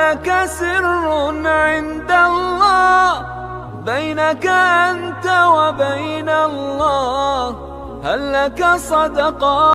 لك سر عند الله بينك أنت وبين الله هل لك صدقات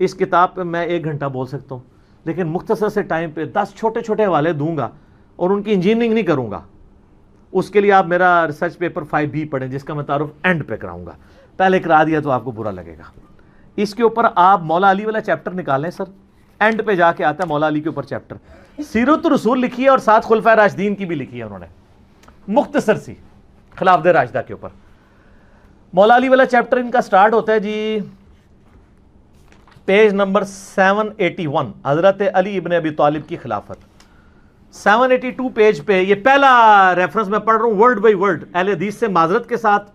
اس کتاب پہ میں 1 گھنٹہ بول سکتا ہوں، لیکن مختصر سے ٹائم پہ 10 چھوٹے چھوٹے حوالے دوں گا اور ان کی انجینئرنگ نہیں کروں گا. اس کے لیے آپ میرا ریسرچ پیپر 5B پڑھیں جس کا میں تعارف اینڈ پہ کراؤں گا. پہلے کرا دیا تو آپ کو برا لگے گا. اس کے اوپر آپ مولا علی والا چیپٹر نکالیں سر، اینڈ پہ جا کے آتا ہے مولا علی کے اوپر چیپٹر. سیرت الرسول لکھی ہے اور ساتھ خلفائے راشدین کی بھی لکھی ہے انہوں نے، مختصر سی خلافت راشدہ کے اوپر. مولا علی والا چیپٹر ان کا سٹارٹ ہوتا ہے جی پیج نمبر 781، حضرت علی ابن ابی طالب کی خلافت. 782 پیج پہ یہ پہلا ریفرنس میں پڑھ رہا ہوں ورڈ بائی ورڈ اہل حدیث سے معذرت کے ساتھ.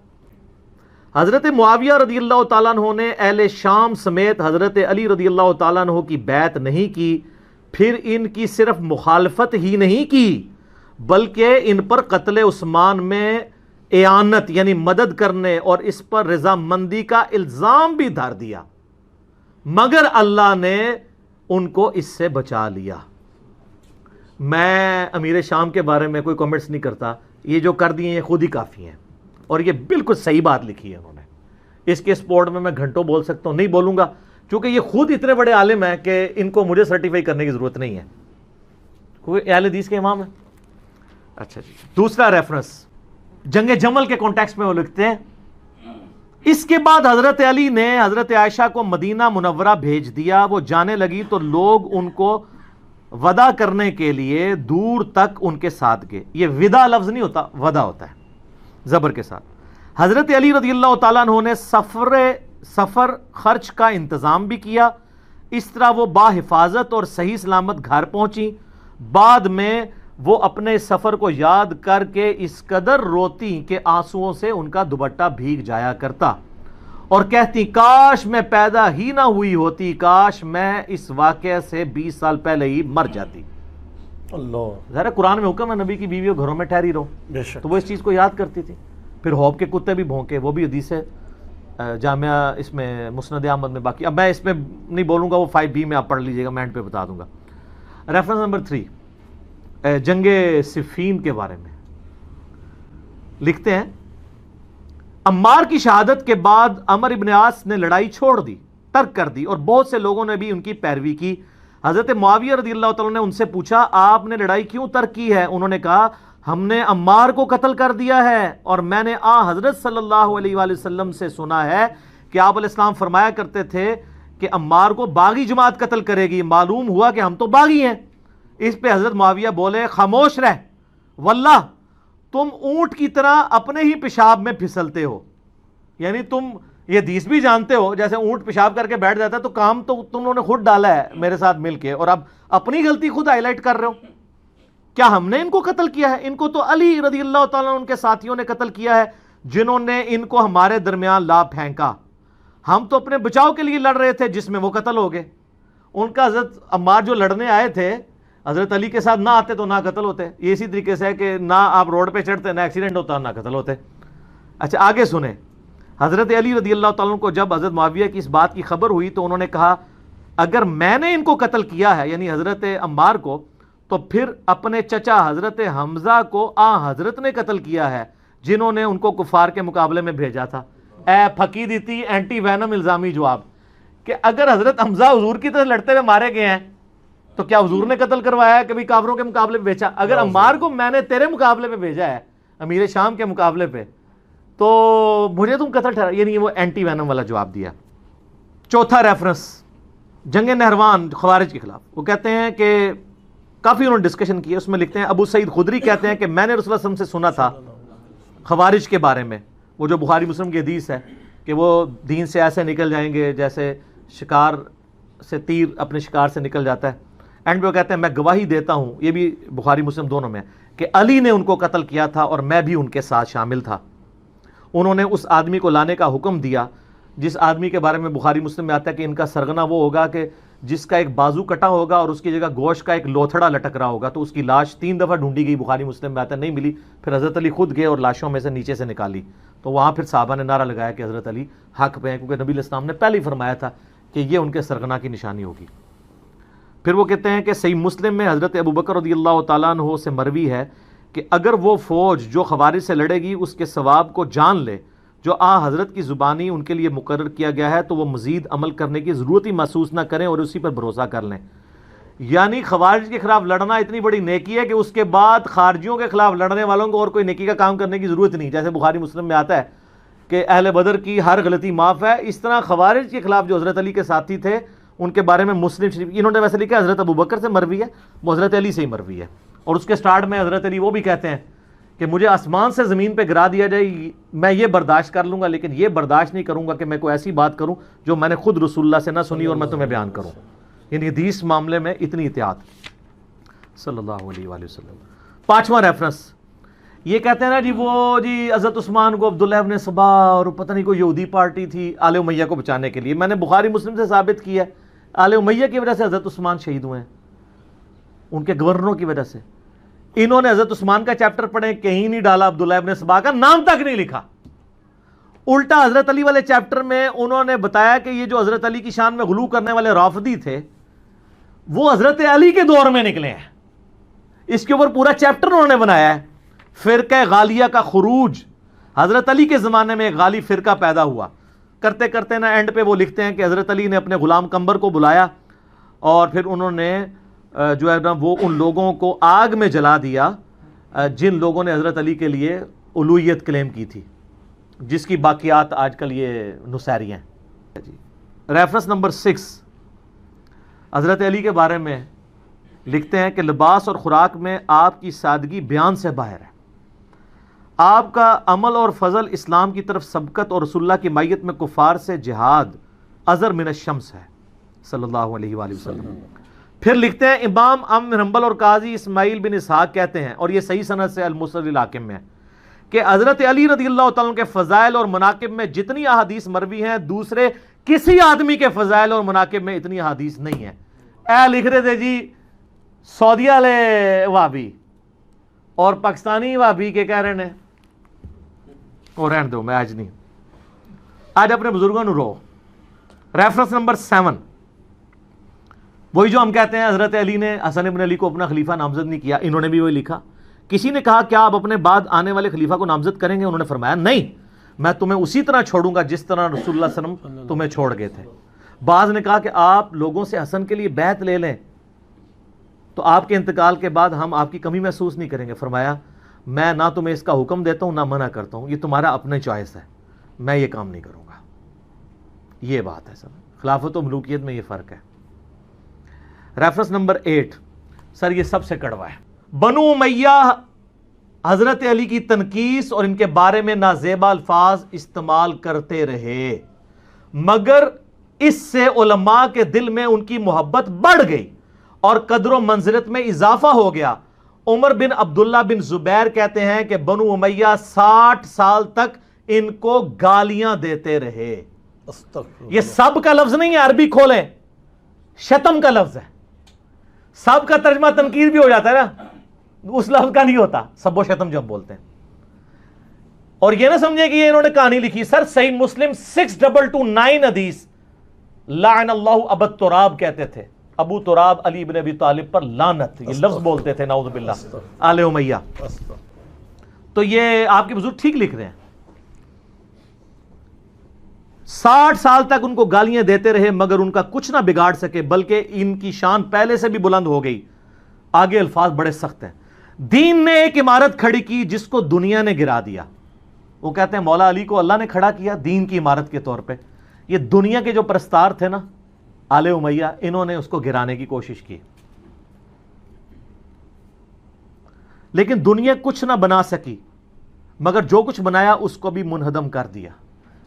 حضرت معاویہ رضی اللہ تعالیٰ عنہ نے اہل شام سمیت حضرت علی رضی اللہ تعالیٰ عنہ کی بیعت نہیں کی، پھر ان کی صرف مخالفت ہی نہیں کی بلکہ ان پر قتل عثمان میں اعانت یعنی مدد کرنے اور اس پر رضامندی کا الزام بھی دھر دیا، مگر اللہ نے ان کو اس سے بچا لیا. میں امیر شام کے بارے میں کوئی کمنٹس نہیں کرتا، یہ جو کر دیے یہ خود ہی کافی ہیں، اور یہ بالکل صحیح بات لکھی ہے انہوں نے. اس کے سپورٹ میں گھنٹوں بول سکتا ہوں، نہیں بولوں گا کیونکہ یہ خود اتنے بڑے عالم ہیں کہ ان کو مجھے سرٹیفائی کرنے کی ضرورت نہیں ہے. کوئی اہل حدیث کے امام ہے؟ اچھا جی. دوسرا ریفرنس جنگ جمل کے کانٹیکسٹ میں وہ لکھتے ہیں اس کے بعد حضرت علی نے حضرت عائشہ کو مدینہ منورہ بھیج دیا. وہ جانے لگی تو لوگ ان کو ودا کرنے کے لیے دور تک ان کے ساتھ گئے. یہ ودا لفظ نہیں ہوتا، ودا ہوتا ہے زبر کے ساتھ. حضرت علی رضی اللہ تعالیٰ عنہ نے سفر خرچ کا انتظام بھی کیا. اس طرح وہ باحفاظت اور صحیح سلامت گھر پہنچی. بعد میں وہ اپنے سفر کو یاد کر کے اس قدر روتی کہ آنسوؤں سے ان کا دوپٹہ بھیگ جایا کرتا اور کہتی کاش میں پیدا ہی نہ ہوئی ہوتی، کاش میں اس واقعے سے 20 سال پہلے ہی مر جاتی. اللہ ظاہر ہے قرآن میں حکم ہے نبی کی بیویوں گھروں میں ٹھہری رہو، بے شک. تو وہ اس چیز کو یاد کرتی تھی. پھر ہوب کے کتے بھی بھونکے، وہ بھی حدیث ہے جامعہ اس میں مسند احمد میں. باقی اب میں اس میں نہیں بولوں گا، وہ 5B میں آپ پڑھ لیجئے گا، میں اینڈ پہ بتا دوں گا. ریفرنس نمبر 3 جنگ صفین کے بارے میں لکھتے ہیں عمار کی شہادت کے بعد عمر ابن عاص نے لڑائی چھوڑ دی، ترک کر دی، اور بہت سے لوگوں نے بھی ان کی پیروی کی. حضرت معاویہ رضی اللہ تعالیٰ نے ان سے پوچھا آپ نے لڑائی کیوں ترک کی ہے؟ انہوں نے کہا ہم نے عمار کو قتل کر دیا ہے، اور میں نے حضرت صلی اللہ علیہ وآلہ وسلم سے سنا ہے کہ آپ علیہ السلام فرمایا کرتے تھے کہ عمار کو باغی جماعت قتل کرے گی. معلوم ہوا کہ ہم تو باغی ہیں. اس پہ حضرت معاویہ بولے خاموش رہ، واللہ تم اونٹ کی طرح اپنے ہی پیشاب میں پھسلتے ہو. یعنی تم یہ حدیث بھی جانتے ہو جیسے اونٹ پیشاب کر کے بیٹھ جاتا ہے، تو کام تو تم نے خود ڈالا ہے میرے ساتھ مل کے، اور اب اپنی غلطی خود ہائی لائٹ کر رہے ہو. کیا ہم نے ان کو قتل کیا ہے؟ ان کو تو علی رضی اللہ تعالیٰ ان کے ساتھیوں نے قتل کیا ہے جنہوں نے ان کو ہمارے درمیان لا پھینکا. ہم تو اپنے بچاؤ کے لیے لڑ رہے تھے جس میں وہ قتل ہو گئے. ان کا حضرت عمار جو لڑنے آئے تھے حضرت علی کے ساتھ نہ آتے تو نہ قتل ہوتے. یہ اسی طریقے سے ہے کہ نہ آپ روڈ پہ چڑھتے نہ ایکسیڈنٹ ہوتا نہ قتل ہوتے. اچھا آگے سنیں. حضرت علی رضی اللہ تعالیٰ کو جب حضرت معاویہ کی اس بات کی خبر ہوئی تو انہوں نے کہا اگر میں نے ان کو قتل کیا ہے یعنی حضرت عمار کو، تو پھر اپنے چچا حضرت حمزہ کو حضرت نے قتل کیا ہے جنہوں نے ان کو کفار کے مقابلے میں بھیجا تھا. اے پھکی دیتی اینٹی وینم الزامی جواب کہ اگر حضرت حمزہ حضور کی طرح لڑتے ہوئے مارے گئے ہیں تو کیا حضور نے قتل کروایا ہے؟ کبھی کافروں کے مقابلے میں بھیجا؟ اگر عمار کو میں نے تیرے مقابلے میں بھیجا ہے امیر شام کے مقابلے پہ تو مجھے تم قتل ٹھہرا، یعنی وہ اینٹی وینم والا جواب دیا. چوتھا ریفرنس جنگ نہروان خوارج کے خلاف. وہ کہتے ہیں کہ کافی انہوں نے ڈسکشن کی ہے، اس میں لکھتے ہیں ابو سعید خدری کہتے ہیں کہ میں نے رسول اللہ صلی اللہ علیہ وسلم سے سنا تھا خوارج کے بارے میں، وہ جو بخاری مسلم کی حدیث ہے کہ وہ دین سے ایسے نکل جائیں گے جیسے شکار سے تیر اپنے شکار سے نکل جاتا ہے. اینڈ پہ وہ کہتے ہیں میں گواہی دیتا ہوں، یہ بھی بخاری مسلم دونوں میں، کہ علی نے ان کو قتل کیا تھا اور میں بھی ان کے ساتھ شامل تھا. انہوں نے اس آدمی کو لانے کا حکم دیا جس آدمی کے بارے میں بخاری مسلم میں آتا ہے کہ ان کا سرغنہ وہ ہوگا کہ جس کا ایک بازو کٹا ہوگا اور اس کی جگہ گوشت کا ایک لوتھڑا لٹک رہا ہوگا. تو اس کی لاش 3 دفعہ ڈھونڈی گئی، بخاری مسلم میں آتا ہے نہیں ملی. پھر حضرت علی خود گئے اور لاشوں میں سے نیچے سے نکالی. تو وہاں پھر صحابہ نے نعرہ لگایا کہ حضرت علی حق پہ ہیں، کیونکہ نبی علیہ السلام نے پہلے ہی فرمایا تھا کہ یہ ان کے سرغنہ کی نشانی ہوگی. پھر وہ کہتے ہیں کہ صحیح مسلم میں حضرت ابوبکر رضی اللہ تعالیٰ عنہ سے مروی ہے کہ اگر وہ فوج جو خوارج سے لڑے گی اس کے ثواب کو جان لے جو آ حضرت کی زبانی ان کے لیے مقرر کیا گیا ہے تو وہ مزید عمل کرنے کی ضرورت ہی محسوس نہ کریں اور اسی پر بھروسہ کر لیں. یعنی خوارج کے خلاف لڑنا اتنی بڑی نیکی ہے کہ اس کے بعد خارجیوں کے خلاف لڑنے والوں کو اور کوئی نیکی کا کام کرنے کی ضرورت نہیں. جیسے بخاری مسلم میں آتا ہے کہ اہل بدر کی ہر غلطی معاف ہے، اس طرح خوارج کے خلاف جو حضرت علی کے ساتھی تھے ان کے بارے میں مسلم شریف انہوں نے ویسے لکھا حضرت ابو بکر سے مروی ہے، وہ حضرت علی سے ہی مروی ہے. اور اس کے سٹارٹ میں حضرت علی وہ بھی کہتے ہیں کہ مجھے آسمان سے زمین پہ گرا دیا جائے میں یہ برداشت کر لوں گا، لیکن یہ برداشت نہیں کروں گا کہ میں کوئی ایسی بات کروں جو میں نے خود رسول اللہ سے نہ سنی اور میں تمہیں بیان کروں. یعنی حدیث معاملے میں اتنی احتیاط صلی اللہ علیہ وآلہ وسلم. 5واں ریفرنس یہ کہتے ہیں نا جی وہ جی حضرت عثمان کو عبداللہ ابن سبا اور پتہ نہیں کوئی یہودی پارٹی تھی آل امیہ کو بچانے کے لیے. میں نے بخاری مسلم سے ثابت کیا ہے آل امیہ کی وجہ سے حضرت عثمان شہید ہوئے ہیں، ان کے گورنروں کی وجہ سے. انہوں نے حضرت عثمان کا چیپٹر پڑھیں، کہیں نہیں ڈالا عبداللہ ابن سبا کا نام تک نہیں لکھا. الٹا حضرت علی والے چیپٹر میں انہوں نے بتایا کہ یہ جو حضرت علی کی شان میں غلو کرنے والے رافضی تھے وہ حضرت علی کے دور میں نکلے ہیں. اس کے اوپر پورا چیپٹر انہوں نے بنایا ہے. فرقہ غالیہ کا خروج، حضرت علی کے زمانے میں ایک غالی فرقہ پیدا ہوا. کرتے کرتے نا اینڈ پہ وہ لکھتے ہیں کہ حضرت علی نے اپنے غلام قمبر کو بلایا اور پھر انہوں نے جو ہے نا وہ ان لوگوں کو آگ میں جلا دیا جن لوگوں نے حضرت علی کے لیے الوہیت کلیم کی تھی، جس کی باقیات آج کل یہ نصیری ہیں. ریفرنس نمبر 6 حضرت علی کے بارے میں لکھتے ہیں کہ لباس اور خوراک میں آپ کی سادگی بیان سے باہر ہے. آپ کا عمل اور فضل اسلام کی طرف سبقت اور رسول اللہ کی مائیت میں کفار سے جہاد ازر من الشمس ہے صلی اللہ علیہ وآلہ وسلم. پھر لکھتے ہیں امام بن حنبل اور قاضی اسماعیل بن اسحاق کہتے ہیں، اور یہ صحیح سند سے المسند الحاکم میں ہے، کہ حضرت علی رضی اللہ تعالیٰ عنہ کے فضائل اور مناقب میں جتنی احادیث مروی ہیں دوسرے کسی آدمی کے فضائل اور مناقب میں اتنی احادیث نہیں ہیں. لکھ رہے تھے جی سعودی والے وہابی اور پاکستانی وہابی کے کہہ رہے ہیں اور رہن دو، میں آج نہیں، آج اپنے بزرگوں نے رو. ریفرنس نمبر 7 وہی جو ہم کہتے ہیں حضرت علی نے حسن ابن علی کو اپنا خلیفہ نامزد نہیں کیا، انہوں نے بھی وہی لکھا. کسی نے کہا کیا آپ اپنے بعد آنے والے خلیفہ کو نامزد کریں گے؟ انہوں نے فرمایا نہیں، میں تمہیں اسی طرح چھوڑوں گا جس طرح رسول اللہ صلی اللہ علیہ وسلم تمہیں چھوڑ گئے تھے. بعض نے کہا کہ آپ لوگوں سے حسن کے لیے بیعت لے لیں تو آپ کے انتقال کے بعد ہم آپ کی کمی محسوس نہیں کریں گے. فرمایا میں نہ تمہیں اس کا حکم دیتا ہوں نہ منع کرتا ہوں، یہ تمہارا اپنے چوائس ہے، میں یہ کام نہیں کروں گا. یہ بات ہے سر، خلافت و ملوکیت میں یہ فرق ہے. ریفرنس نمبر 8 سر یہ سب سے کڑوا ہے. بنو امیہ حضرت علی کی تنقیص اور ان کے بارے میں نازیبا الفاظ استعمال کرتے رہے، مگر اس سے علماء کے دل میں ان کی محبت بڑھ گئی اور قدر و منزلت میں اضافہ ہو گیا. عمر بن عبداللہ بن زبیر کہتے ہیں کہ بنو امیہ 60 سال تک ان کو گالیاں دیتے رہے. یہ سب کا لفظ نہیں ہے، عربی کھولیں، شتم کا لفظ ہے. سب کا ترجمہ تنقید بھی ہو جاتا ہے نا، اس لفظ کا نہیں ہوتا سب و شتم جو ہم بولتے ہیں. اور یہ نہ سمجھے کہ یہ انہوں نے کہانی لکھی. سر صحیح مسلم 6229 حدیث لعن اللہ ابو تراب کہتے تھے. ابو تراب علی بن ابی طالب پر لعنت، یہ لفظ بولتے تھے نعوذ باللہ آل امیہ. تو یہ آپ کے بزرگ ٹھیک لکھ رہے ہیں. 60 سال تک ان کو گالیاں دیتے رہے مگر ان کا کچھ نہ بگاڑ سکے، بلکہ ان کی شان پہلے سے بھی بلند ہو گئی. آگے الفاظ بڑے سخت ہیں. دین نے ایک عمارت کھڑی کی جس کو دنیا نے گرا دیا. وہ کہتے ہیں مولا علی کو اللہ نے کھڑا کیا دین کی عمارت کے طور پہ. یہ دنیا کے جو پرستار تھے نا آل امیہ، انہوں نے اس کو گرانے کی کوشش کی، لیکن دنیا کچھ نہ بنا سکی مگر جو کچھ بنایا اس کو بھی منہدم کر دیا.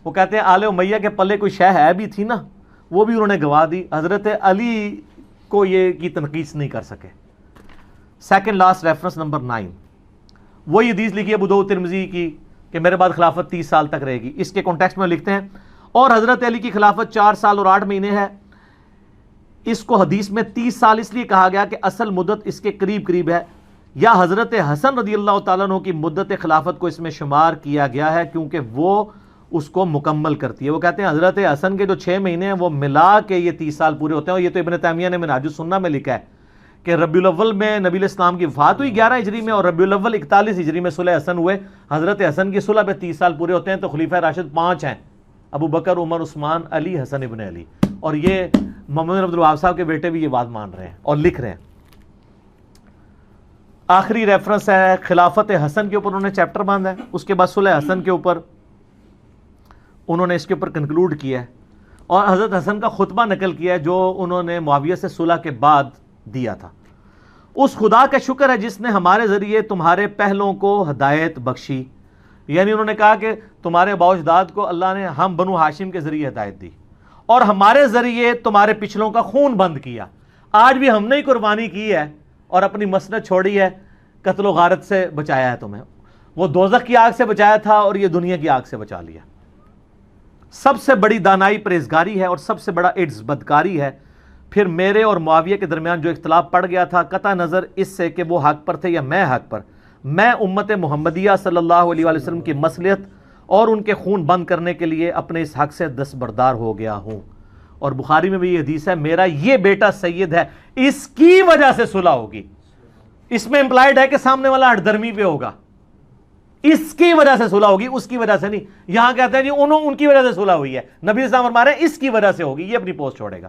وہ کہتے ہیں آل امیہ کے پلے کوئی شے ہے بھی تھی نا، وہ بھی انہوں نے گوا دی. حضرت علی کو یہ کی تنقیص نہیں کر سکے. سیکنڈ لاسٹ ریفرنس نمبر 9 وہی حدیث لکھی ہے ابو داؤد ترمذی کی کہ میرے بعد خلافت 30 سال تک رہے گی. اس کے کانٹیکسٹ میں لکھتے ہیں اور حضرت علی کی خلافت 4 سال اور 8 مہینے ہے. اس کو حدیث میں 30 سال اس لیے کہا گیا کہ اصل مدت اس کے قریب قریب ہے، یا حضرت حسن رضی اللہ تعالیٰ عنہ کی مدت خلافت کو اس میں شمار کیا گیا ہے کیونکہ وہ اس کو مکمل کرتی ہے. وہ کہتے ہیں حضرت حسن کے جو 6 مہینے ہیں وہ ملا کے یہ 30 سال پورے ہوتے ہیں. اور یہ تو ابن تیمیہ نے منہاج السنہ میں لکھا ہے کہ ربیع الاول میں نبی علیہ السلام کی وفات ہوئی 11 ہجری میں، اور ربیع الاول 41 ہجری میں صلح حسن ہوئے. حضرت حسن کی صلح پہ 30 سال پورے ہوتے ہیں. تو خلیفہ راشد 5 ہیں، ابو بکر، عمر، عثمان، علی، حسن ابن علی. اور یہ محمد بن عبد الوہاب صاحب کے بیٹے بھی یہ بات مان رہے ہیں اور لکھ رہے ہیں. آخری ریفرنس ہے خلافت حسن کے اوپر انہوں نے چیپٹر باندھا ہے. اس کے بعد صلح حسن کے اوپر انہوں نے اس کے اوپر کنکلوڈ کیا ہے، اور حضرت حسن کا خطبہ نقل کیا ہے جو انہوں نے معاویہ سے صلح کے بعد دیا تھا. اس خدا کا شکر ہے جس نے ہمارے ذریعے تمہارے پہلوں کو ہدایت بخشی. یعنی انہوں نے کہا کہ تمہارے باوجداد کو اللہ نے ہم بنو ہاشم کے ذریعے ہدایت دی، اور ہمارے ذریعے تمہارے پچھلوں کا خون بند کیا. آج بھی ہم نے ہی قربانی کی ہے اور اپنی مسند چھوڑی ہے، قتل و غارت سے بچایا ہے تمہیں. وہ دوزخ کی آگ سے بچایا تھا اور یہ دنیا کی آگ سے بچا لیا. سب سے بڑی دانائی پرہیزگاری ہے اور سب سے بڑا عجز بدکاری ہے. پھر میرے اور معاویہ کے درمیان جو اختلاف پڑ گیا تھا، قطع نظر اس سے کہ وہ حق پر تھے یا میں حق پر، میں امت محمدیہ صلی اللہ علیہ وآلہ وسلم کی مصلحت اور ان کے خون بند کرنے کے لیے اپنے اس حق سے دستبردار ہو گیا ہوں. اور بخاری میں بھی یہ حدیث ہے، میرا یہ بیٹا سید ہے، اس کی وجہ سے صلح ہوگی. اس میں امپلائڈ ہے کہ سامنے والا ہٹ درمی پہ ہوگا. اس کی وجہ سے صلح ہوگی، اس کی وجہ سے نہیں. یہاں کہتے ہیں جی ان کی وجہ سے صلح ہوئی ہے، نبی اسلام فرما رہے ہیں اس کی وجہ سے ہوگی. یہ اپنی پوسٹ چھوڑے گا.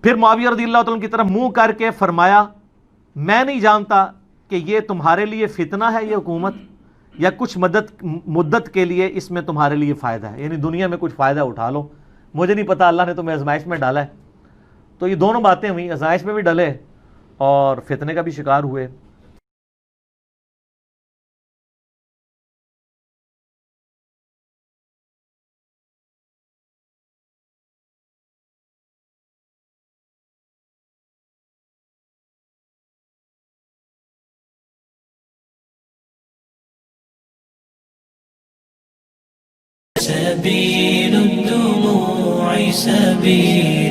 پھر معاویہ رضی اللہ تعالیٰ کی طرف منہ کر کے فرمایا، میں نہیں جانتا کہ یہ تمہارے لیے فتنہ ہے یہ حکومت، یا کچھ مدت کے لیے اس میں تمہارے لیے فائدہ ہے. یعنی دنیا میں کچھ فائدہ اٹھا لو. مجھے نہیں پتا اللہ نے تمہیں آزمائش میں ڈالا ہے. تو یہ دونوں باتیں ہوئی، آزمائش میں بھی ڈلے اور فتنے کا بھی شکار ہوئے. سبيل الدموع سبيل